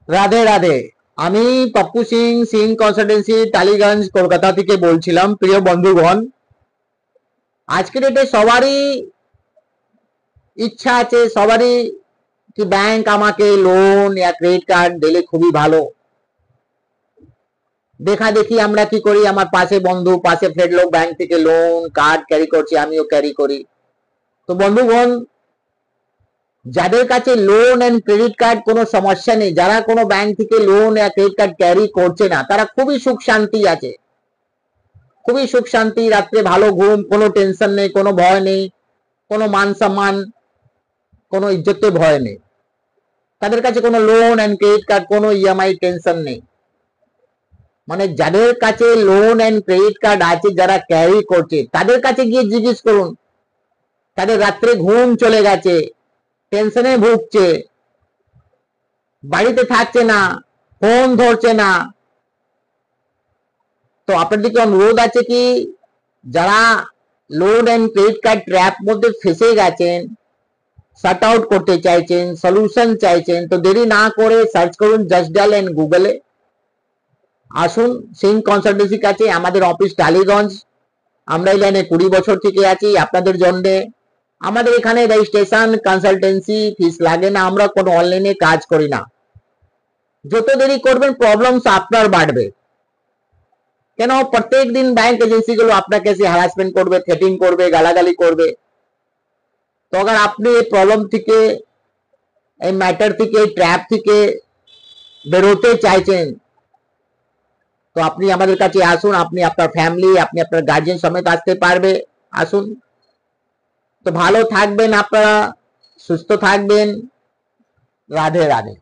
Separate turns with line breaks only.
রাধে রাধে। আমি পপ্পু সিং, সিং কনসালটেন্সি, টালিগঞ্জ, কলকাতা থেকে বলছিলাম। প্রিয় বন্ধুগণ, আজকের ডেটে সবারই ইচ্ছা আছে, সবারই কি ব্যাংক আমাকে লোন या ক্রেডিট কার্ড দিলে খুবই ভালো। দেখা দেখি আমরা কি করি, আমার পাশে বন্ধু, পাশে ফ্রেন্ড লোক ব্যাংক থেকে লোন কার্ড ক্যারি করছে, আমিও ক্যারি করি। তো বন্ধুগণ, যাদের কাছে লোন এন্ড ক্রেডিট কার্ড কোনো সমস্যা নেই, যারা কোনো ব্যাংক থেকে লোন या ক্রেডিট কার্ড ক্যারি করছে না, তারা খুবই সুখ শান্তি আছে, খুবই সুখ শান্তি, রাত্রে ভালো ঘুম, কোনো টেনশন নেই, কোনো ভয় নেই, কোনো মান সম্মান, কোনো ইজ্জতের ভয় নেই। তাদের কাছে কোনো লোন এন্ড ক্রেডিট কার্ড, কোনো ইএমআই টেনশন নেই। মানে যাদের কাছে লোন এন্ড ক্রেডিট কার্ড আছে, যারা ক্যারি করছে, তাদের কাছে গিয়ে জিজ্ঞেস করুন, তাদের রাত্রে ঘুম চলে গেছে, টেনশনে ভুগছে, বাড়িতে থাকছে না, ফোন ধরছে না। তো আপনাদেরকে অনুরোধ আছে কি, যারা loan and credit card trap মধ্যে ফেসে গেছেন, শট আউট করতে চাইছেন, সলিউশন চাইছেন, তো দেরি না করে সার্চ করুন জাস্ট ডায়াল এন্ড গুগলে। আসুন সিং কনসালটেন্সি কাছে, আমাদের অফিস টালিগঞ্জ। আমরা এই লাইনে 20 বছর থেকে আছি আপনাদের জন্য। আমাদের এখানে রেজিস্ট্রেশন, কনসালটেন্সি ফিস লাগে না, আমরা কোনো অনলাইনে কাজ করি না। যত দেরি করবেন প্রবলেমস আপনার বাড়বে। কেন প্রত্যেক দিন ব্যাংক এজেন্সিগুলো আপনাকে এসে হ্যারাসমেন্ট করবে, থ্রেটিং করবে, গালাগালি করবে। তো अगर আপনি এই প্রবলেম থেকে, এই ম্যাটার থেকে, এই ট্র্যাপ থেকে বেরোতে চাইছেন, তো আপনি আমাদের কাছে আসুন। আপনি আপনার ফ্যামিলি, আপনি আপনার গার্জিয়ান সমেত আসতে পারবে। আসুন। তো ভালো থাকবেন আপনারা, সুস্থ থাকবেন। রাধে রাধে।